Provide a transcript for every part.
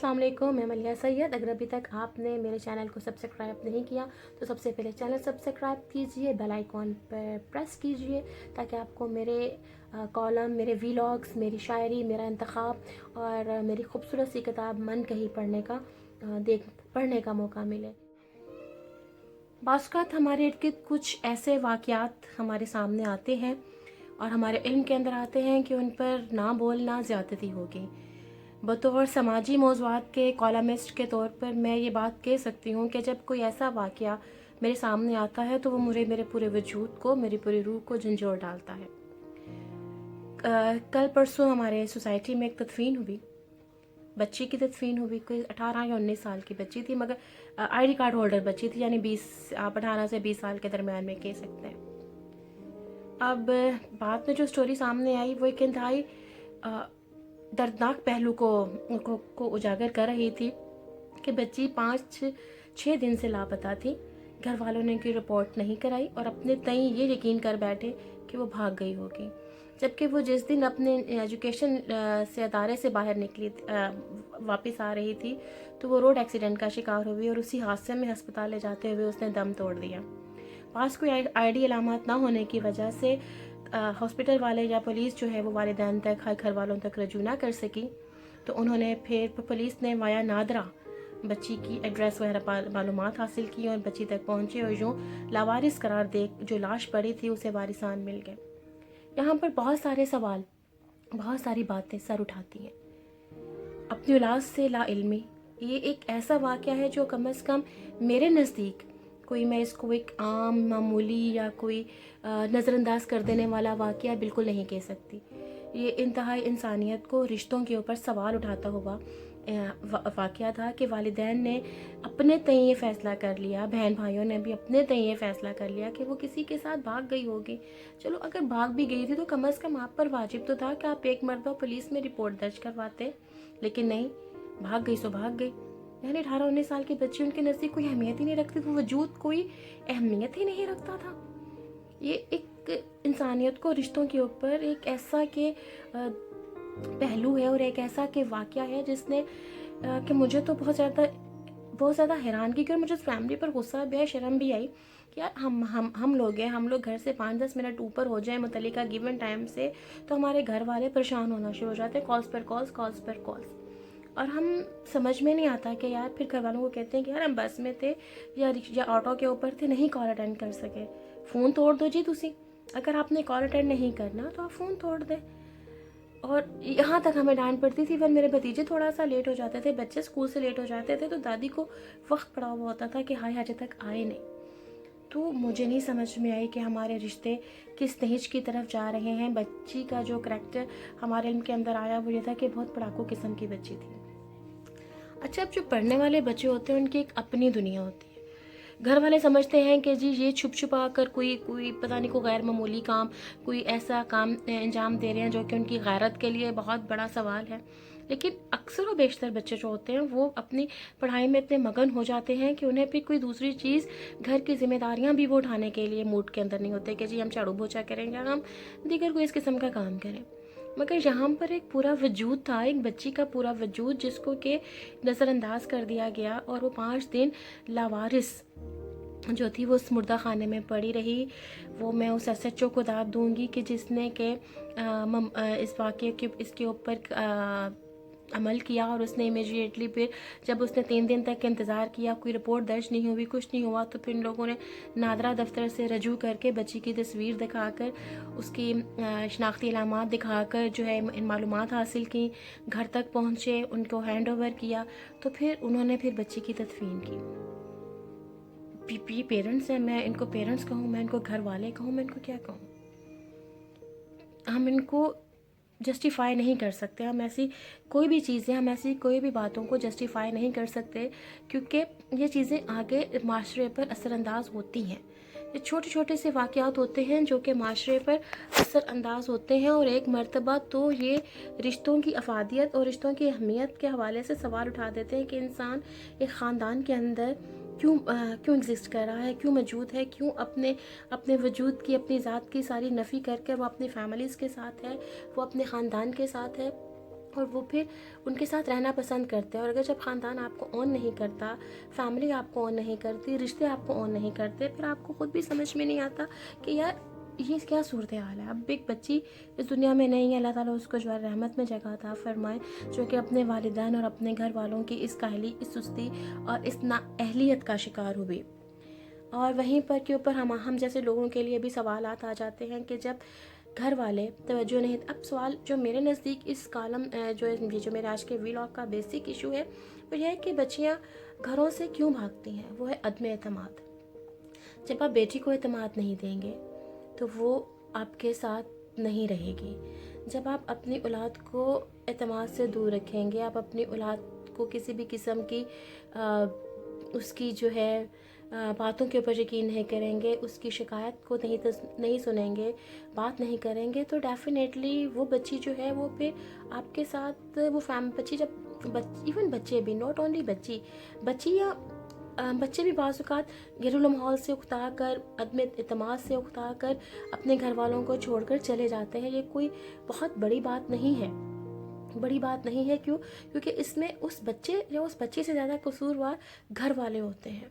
अस्सलाम वालेकुम, मैं मलिया सैयद। अगर अभी तक आपने मेरे चैनल को सब्सक्राइब नहीं किया तो सबसे पहले चैनल सब्सक्राइब कीजिए, बेल आइकॉन पर प्रेस कीजिए ताकि आपको मेरे कॉलम, मेरे वीलॉग्स, मेरी शायरी, मेरा इंतखाब और मेरी खूबसूरत सी किताब मन कहीं पढ़ने का मौका मिले। बाज़ हमारे इर्द गिर्द कुछ ऐसे वाक़यात हमारे सामने आते हैं और हमारे इल्म के अंदर आते हैं कि उन पर ना बोलना ज़्यादती होगी। बतौर समाजी मौज़ूआत के कॉलमिस्ट के तौर पर मैं ये बात कह सकती हूँ कि जब कोई ऐसा वाक़या मेरे सामने आता है तो वो मेरे पूरे वजूद को, मेरी पूरी रूह को झंझोड़ डालता है। कल परसों हमारे सोसाइटी में एक तदफीन हुई, बच्ची की तदफीन हुई। कोई 18 या 19 साल की बच्ची थी, मगर आईडी कार्ड होल्डर बच्ची थी, यानी 18 से 20 साल के दरमियान में कह सकते हैं। अब बाद में जो स्टोरी सामने आई वो एक इंतहाई दर्दनाक पहलू को उजागर कर रही थी कि बच्ची 5-6 दिन से लापता थी। घर वालों ने की रिपोर्ट नहीं कराई और अपने तय ये यकीन कर बैठे कि वो भाग गई होगी, जबकि वो जिस दिन अपने एजुकेशन से अदारे से बाहर निकली वापस आ रही थी तो वो रोड एक्सीडेंट का शिकार हुई और उसी हादसे में अस्पताल ले जाते हुए उसने दम तोड़ दिया। पास कोई आईडी अलामत ना होने की वजह से हॉस्पिटल वाले या पुलिस जो है वो वालिदैन तक, घर वालों तक रजू ना कर सकी। तो उन्होंने फिर पुलिस ने वाया नादरा बच्ची की एड्रेस वगैरह मालूमात हासिल की और बच्ची तक पहुंचे और यूँ लावारिस करार दे जो लाश पड़ी थी उसे वारिसान मिल गए। यहाँ पर बहुत सारे सवाल, बहुत सारी बातें सर उठाती हैं। अपनी औलाद से लाइल्मी, ये एक ऐसा वाक़या है जो कम से कम मेरे नज़दीक मैं इसको एक आम मामूली या कोई नज़रअंदाज कर देने वाला वाक़या बिल्कुल नहीं कह सकती। ये इंतहाई इंसानियत को, रिश्तों के ऊपर सवाल उठाता हुआ वाक़या था कि वालिदैन ने अपने तय ये फ़ैसला कर लिया, बहन भाइयों ने भी अपने तय ये फ़ैसला कर लिया कि वो किसी के साथ भाग गई होगी। चलो अगर भाग भी गई थी तो कम से कम आप पर वाजिब तो था कि आप एक मरतबा पुलिस में रिपोर्ट दर्ज करवाते, लेकिन नहीं, भाग गई सो भाग गई। यानी 18-19 साल की बच्ची उनके नज़दीक कोई अहमियत ही नहीं रखती, तो वजूद कोई अहमियत ही नहीं रखता था। ये एक इंसानियत को, रिश्तों के ऊपर एक ऐसा के पहलू है और एक ऐसा के वाक़या है जिसने कि मुझे तो बहुत ज़्यादा हैरान की और मुझे उस फैमिली पर गुस्सा भी आया, शर्म भी आई कि यार हम लोग हैं, हम लोग घर से 5-10 मिनट ऊपर हो जाए मुतल्लिका गिवन टाइम से तो हमारे घर वाले परेशान होना शुरू हो जाते हैं, कॉल्स पर कॉल्स। और हम समझ में नहीं आता कि यार फिर घर वालों को कहते हैं कि यार हम बस में थे या ऑटो के ऊपर थे, नहीं कॉल अटेंड कर सके, फ़ोन तोड़ दो जी तुसी, अगर आपने कॉल अटेंड नहीं करना तो आप फ़ोन तोड़ दें। और यहाँ तक हमें डांट पड़ती थी। फिर मेरे भतीजे थोड़ा सा लेट हो जाते थे, बच्चे स्कूल से लेट हो जाते थे तो दादी को वक्त पड़ा हुआ होता था कि हाय अजय तक आए नहीं। तो मुझे नहीं समझ में आई कि हमारे रिश्ते किस नहिज की तरफ जा रहे हैं। बच्ची का जो करैक्टर हमारे इल्म के अंदर आया वो ये था कि बहुत पढ़ाकू किस्म की बच्ची थी। अच्छा, अब जो पढ़ने वाले बच्चे होते हैं उनकी एक अपनी दुनिया होती है। घर वाले समझते हैं कि जी ये छुप छुपा कर कोई पता नहीं कोई गैर मामूली काम, कोई ऐसा काम अंजाम दे रहे हैं जो कि उनकी गैरत के लिए बहुत बड़ा सवाल है। लेकिन अक्सर व बेशतर बच्चे जो होते हैं वो अपनी पढ़ाई में इतने मगन हो जाते हैं कि उन्हें फिर कोई दूसरी चीज़, घर की जिम्मेदारियां भी वो उठाने के लिए मूड के अंदर नहीं होते कि जी हम झाड़ू पोछा करें या हम दीगर कोई इस किस्म का काम करें। मगर यहाँ पर एक पूरा वजूद था, एक बच्ची का पूरा वजूद जिसको कि नज़रअंदाज कर दिया गया और वो 5 दिन लावारिस जो थी वो उस मुर्दा खाने में पड़ी रही। वो मैं उस SHO को दाद दूंगी कि जिसने के इस वाक़े के इसके ऊपर अमल किया और उसने इमीडिएटली फिर जब उसने 3 दिन तक इंतज़ार किया, कोई रिपोर्ट दर्ज नहीं हुई, कुछ नहीं हुआ, तो फिर इन लोगों ने नादरा दफ्तर से रजू करके बच्ची की तस्वीर दिखाकर, उसकी शनाख्ती अलामात दिखाकर जो है इन मालूमात हासिल की, घर तक पहुँचे, उनको हैंड ओवर किया, तो फिर उन्होंने फिर बच्ची की तदफीन की। पेरेंट्स हैं, मैं इनको पेरेंट्स कहूँ, मैं इनको घर वाले कहूँ, मैं इनको क्या कहूँ? हम इनको जस्टिफाई नहीं कर सकते। हम ऐसी कोई भी चीज़ें, हम ऐसी कोई भी बातों को जस्टिफाई नहीं कर सकते क्योंकि ये चीज़ें आगे माशरे पर असरअंदाज होती हैं। ये छोटे छोटे से वाक़यात होते हैं जो कि माशरे पर असरअंदाज होते हैं और एक मर्तबा तो ये रिश्तों की अफादियत और रिश्तों की अहमियत के हवाले से सवाल उठा देते हैं कि इंसान एक ख़ानदान के अंदर क्यों एग्जिस्ट कर रहा है, क्यों मौजूद है, क्यों अपने वजूद की, अपनी ज़ात की सारी नफ़ी करके वो अपनी फैमिलीज़ के साथ है, वो अपने ख़ानदान के साथ है اور وہ پھر ان کے ساتھ رہنا پسند کرتے ہیں. اور اگر جب خاندان آپ کو اون نہیں کرتا، فیملی آپ کو اون نہیں کرتی، رشتے آپ کو اون نہیں کرتے، پھر آپ کو خود بھی سمجھ میں نہیں آتا کہ یار یہ کیا صورتحال ہے. اب ایک بچی اس دنیا میں نہیں ہے، اللہ تعالیٰ اس کو جو ہے رحمت میں جگہ عطا فرمائے، جو کہ اپنے والدین اور اپنے گھر والوں کی اس کاہلی، اس سستی اور اس نااہلیت کا شکار ہوئی. اور وہیں پر کے اوپر ہم جیسے لوگوں کے لیے بھی سوالات آ جاتے ہیں کہ جب گھر والے توجہ نہیں. اب سوال جو میرے نزدیک اس کالم جو میرے آج کے ویلاگ کا بیسک ایشو ہے وہ یہ ہے کہ بچیاں گھروں سے کیوں بھاگتی ہیں. وہ ہے عدم اعتماد. جب آپ بیٹی کو اعتماد نہیں دیں گے تو وہ آپ کے ساتھ نہیں رہے گی. جب آپ اپنی اولاد کو اعتماد سے دور رکھیں گے، آپ اپنی اولاد کو کسی بھی قسم کی اس کی جو ہے باتوں کے اوپر یقین نہیں کریں گے، اس کی شکایت کو نہیں سنیں گے، بات نہیں کریں گے، تو ڈیفینیٹلی وہ بچی جو ہے وہ پھر آپ کے ساتھ وہ بچی جب ایون بچے بھی، ناٹ اونلی بچی یا بچے بھی بعض اوقات گھریلو ماحول سے اکتا کر، عدم اعتماد سے اکتا کر اپنے گھر والوں کو چھوڑ کر چلے جاتے ہیں. یہ کوئی بہت بڑی بات نہیں ہے. کیونکہ اس میں اس بچے سے زیادہ قصوروار گھر والے ہوتے ہیں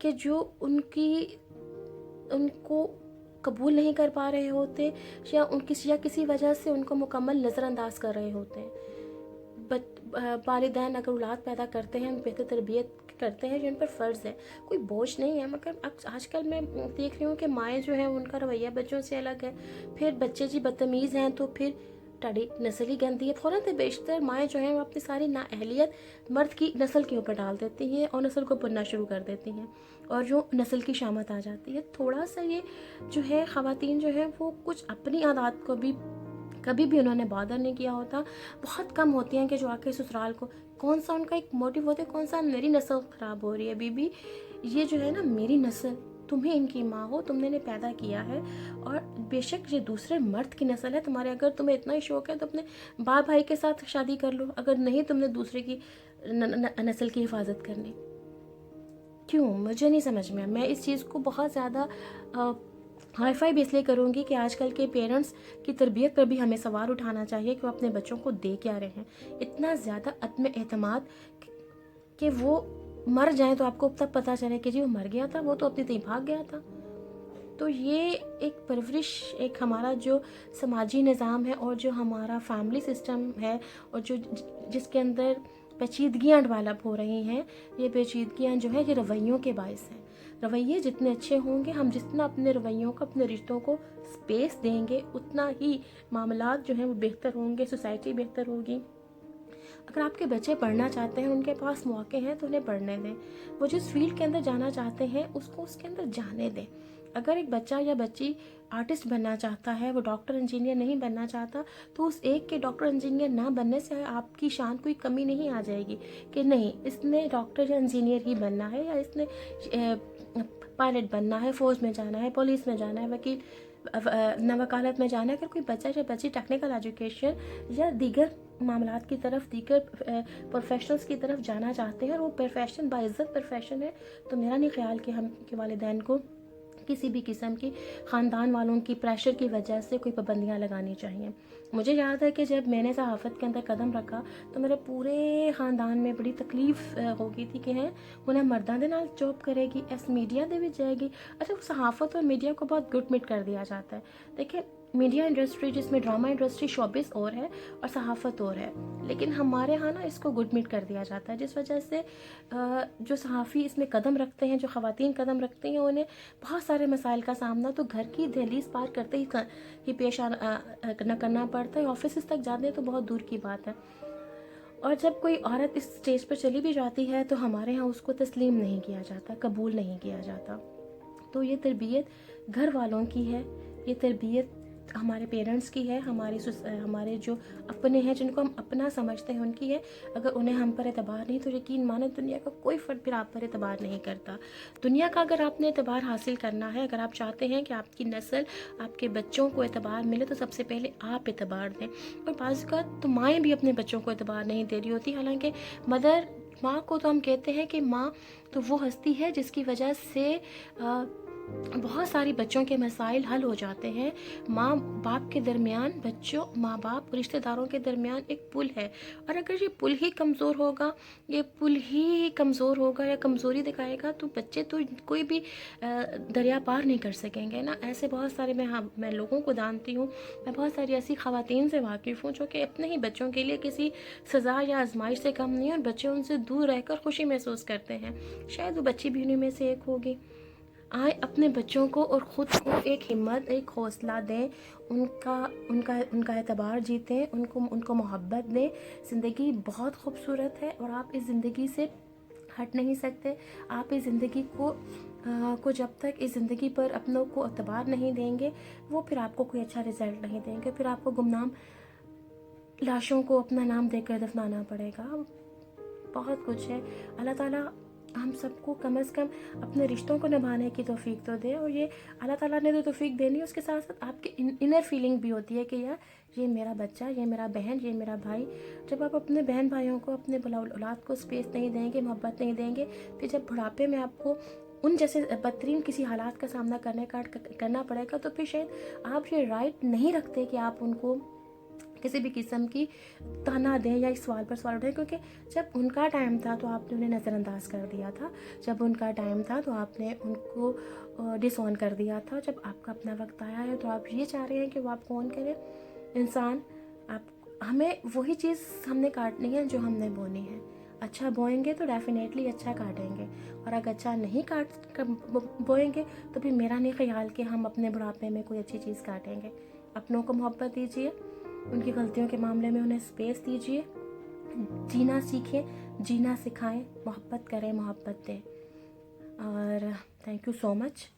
کہ جو ان کو قبول نہیں کر پا رہے ہوتے یا کسی وجہ سے ان کو مکمل نظر انداز کر رہے ہوتے ہیں. والدین اگر اولاد پیدا کرتے ہیں، بہتر تربیت کرتے ہیں جو ان پر فرض ہے، کوئی بوجھ نہیں ہے. مگر آج کل میں دیکھ رہی ہوں کہ مائیں جو ہیں ان کا رویہ بچوں سے الگ ہے. پھر بچے بدتمیز ہیں تو پھر ٹاڑی نسل ہی گندی ہے. فوراً بیشتر مائیں جو ہیں وہ اپنی ساری نااہلیت مرد کی نسل کے اوپر ڈال دیتی ہیں اور نسل کو بننا شروع کر دیتی ہیں اور جو نسل کی شامت آ جاتی ہے. تھوڑا سا یہ جو ہے خواتین جو ہیں وہ کچھ اپنی عادات کو بھی کبھی بھی انہوں نے بادر نہیں کیا ہوتا. بہت کم ہوتی ہیں کہ جو آ کے سسرال کو کون سا ان کا ایک موٹیو ہوتا ہے، کون سا میری نسل خراب ہو رہی ہے بی یہ جو ہے نا میری نسل، تمہیں ان کی ماں ہو، تم نے انہیں پیدا کیا ہے اور بے شک یہ دوسرے مرد کی نسل ہے تمہارے. اگر تمہیں اتنا ہی شوق ہے تو اپنے باپ بھائی کے ساتھ شادی کر لو، اگر نہیں تم نے دوسرے کی نسل کی حفاظت کرنی. کیوں؟ مجھے نہیں سمجھ میں اس چیز کو بہت زیادہ ہائی فائی بھی اس لیے کروں گی کہ آج کل کے پیرنٹس کی تربیت پر بھی ہمیں سوال اٹھانا چاہیے کہ وہ اپنے بچوں کو دے کیا رہے ہیں. اتنا زیادہ عدم اعتماد کہ وہ مر جائیں تو آپ کو تب پتہ چلے کہ جی وہ مر گیا تھا، وہ تو اپنی طرح بھاگ گیا تھا. تو یہ ایک پرورش، ایک ہمارا جو سماجی نظام ہے اور جو ہمارا فیملی سسٹم ہے اور جس کے اندر پیچیدگیاں ڈیولپ ہو رہی ہیں، یہ پیچیدگیاں جو ہیں یہ رویوں کے باعث ہیں. رویے جتنے اچھے ہوں گے، ہم جتنا اپنے رویوں کو، اپنے رشتوں کو سپیس دیں گے، اتنا ہی معاملات جو ہیں وہ بہتر ہوں گے، سوسائٹی بہتر ہوگی. اگر آپ کے بچے پڑھنا چاہتے ہیں، ان کے پاس موقع ہیں تو انہیں پڑھنے دیں. وہ جس فیلڈ کے اندر جانا چاہتے ہیں اس کو اس کے اندر جانے دیں. اگر ایک بچہ یا بچی آرٹسٹ بننا چاہتا ہے، وہ ڈاکٹر انجینئر نہیں بننا چاہتا، تو اس ایک کے ڈاکٹر انجینئر نہ بننے سے آپ کی شان کوئی کمی نہیں آ جائے گی کہ نہیں اس نے ڈاکٹر یا انجینئر ہی بننا ہے، یا اس نے پائلٹ بننا ہے، فوج میں جانا ہے، پولیس میں جانا ہے، وکیل نہ وکالت میں جانا ہے. اگر کوئی بچہ یا بچی ٹیکنیکل ایجوکیشن یا دیگر معاملات کی طرف، دیگر پروفیشنلز کی طرف جانا چاہتے ہیں اور وہ پروفیشن باعزت پروفیشن ہے، تو میرا نہیں خیال کہ ہم کے والدین کو کسی بھی قسم کی خاندان والوں کی پریشر کی وجہ سے کوئی پابندیاں لگانی چاہیے. مجھے یاد ہے کہ جب میں نے صحافت کے اندر قدم رکھا تو میرے پورے خاندان میں بڑی تکلیف ہو گئی تھی کہ انہیں مرداں دے نال جاب کرے گی، ایس میڈیا دے بھی جائے گی. اچھا، وہ صحافت اور میڈیا کو بہت گٹ مٹ کر دیا جاتا ہے. دیکھیں، میڈیا انڈسٹری جس میں ڈرامہ انڈسٹری شوبز اور ہے اور صحافت اور ہے، لیکن ہمارے ہاں نا اس کو گڈ مٹ کر دیا جاتا ہے، جس وجہ سے جو صحافی اس میں قدم رکھتے ہیں، جو خواتین قدم رکھتے ہیں، انہیں بہت سارے مسائل کا سامنا تو گھر کی دہلیز پار کرتے ہی پیش نہ کرنا پڑتا ہے. آفیسز تک جاتے تو بہت دور کی بات ہے. اور جب کوئی عورت اس سٹیج پر چلی بھی جاتی ہے تو ہمارے ہاں اس کو تسلیم نہیں کیا جاتا، قبول نہیں کیا جاتا. تو یہ تربیت گھر والوں کی ہے، یہ تربیت ہمارے پیرنٹس کی ہے، ہمارے جو اپنے ہیں جن کو ہم اپنا سمجھتے ہیں ان کی ہے. اگر انہیں ہم پر اعتبار نہیں تو یقین مانیں دنیا کا کوئی فرد پھر آپ پر اعتبار نہیں کرتا. دنیا کا اگر آپ نے اعتبار حاصل کرنا ہے، اگر آپ چاہتے ہیں کہ آپ کی نسل، آپ کے بچوں کو اعتبار ملے، تو سب سے پہلے آپ اعتبار دیں. اور بعض اوقات تو مائیں بھی اپنے بچوں کو اعتبار نہیں دے رہی ہوتی، حالانکہ ماں کو تو ہم کہتے ہیں کہ ماں تو وہ ہستی ہے جس کی وجہ سے बहुत सारी बच्चों के मसाइल हल हो जाते हैं। माँ बाप के दरमियान, बच्चों माँ बाप रिश्तेदारों के दरमियान एक पुल है, और अगर ये पुल ही कमज़ोर होगा, ये पुल ही कमज़ोर होगा या कमज़ोरी दिखाएगा, तो बच्चे तो कोई भी दरिया पार नहीं कर सकेंगे ना। ऐसे बहुत सारे मैं लोगों को जानती हूँ, मैं बहुत सारी ऐसी ख़वातीन से वाकिफ़ हूँ जो कि अपने ही बच्चों के लिए किसी सज़ा या आजमाइश से कम नहीं है, और बच्चे उनसे दूर रहकर खुशी महसूस करते हैं। शायद वो बच्ची भी उन्हीं में से एक होगी। आए अपने बच्चों को और ख़ुद को एक हिम्मत, एक हौसला दें, उनका उनका उनका एतबार जीतें, उनको मोहब्बत दें। ज़िंदगी बहुत खूबसूरत है और आप इस ज़िंदगी से हट नहीं सकते। आप इस ज़िंदगी को जब तक इस ज़िंदगी पर अपनों को एतबार नहीं देंगे, वो फिर आपको कोई अच्छा रिज़ल्ट नहीं देंगे। फिर आपको गुमनाम लाशों को अपना नाम देकर दफनाना पड़ेगा। बहुत कुछ है। अल्लाह ताला हम सबको कम से कम अपने रिश्तों को निभाने की तौफीक तो दे, और ये अल्लाह ताला ने तो तौफीक देनी है, उसके साथ साथ आपकी इनर फीलिंग भी होती है कि यार ये मेरा बच्चा, ये मेरा बहन, ये मेरा भाई। जब आप अपने बहन भाइयों को, अपने औलाद को स्पेस नहीं देंगे, मोहब्बत नहीं देंगे, फिर जब बुढ़ापे में आपको उन जैसे बदतरीन किसी हालात का सामना करना पड़ेगा, तो फिर शायद आप ये राइट नहीं रखते कि आप उनको किसी भी किस्म की ताना दें या इस सवाल पर सवाल उठाएं, क्योंकि जब उनका टाइम था तो आपने उन्हें नज़रअंदाज कर दिया था। जब उनका टाइम था तो आपने उनको डिसऑन कर दिया था। जब आपका अपना वक्त आया है तो आप ये चाह रहे हैं कि वो आपको ऑन करें। इंसान, आप हमें वही चीज़ हमने काटनी है जो हमने बोनी है। अच्छा बोएंगे तो डेफिनेटली अच्छा काटेंगे, और अगर अच्छा नहीं बोएंगे तो फिर मेरा नहीं ख्याल कि हम अपने बुढ़ापे में कोई अच्छी चीज़ काटेंगे। अपनों को मोहब्बत दीजिए, उनकी गलतियों के मामले में उन्हें स्पेस दीजिए, जीना सीखें, जीना सिखाएं, मोहब्बत करें, मोहब्बत दें। और थैंक यू सो मच।